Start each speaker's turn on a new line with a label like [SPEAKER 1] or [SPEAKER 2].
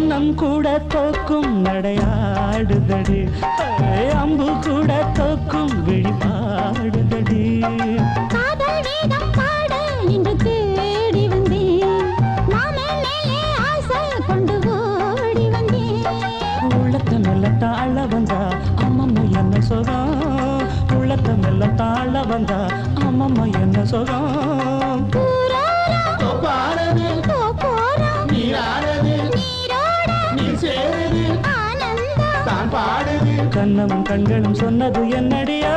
[SPEAKER 1] கண்ணம் கூட தோக்கும் நடையாடுதடி அம்பு கூட தோக்கும் விழிபாடுதடி
[SPEAKER 2] காதல் வேதம் பாட இன்று தேடி வந்தேன் மாமன் மேலே ஆசை கொண்டு ஓடி வந்தேன்
[SPEAKER 1] உள்ளத்தை மெல்ல தாழ வந்தா அம்மம்மா என்ன சுகம் உள்ளத்தை மெல்ல தாழ வந்தா அம்மம்மா என்ன சுகம் கண்ணமும் கண்களும் சொன்னது என்னடியா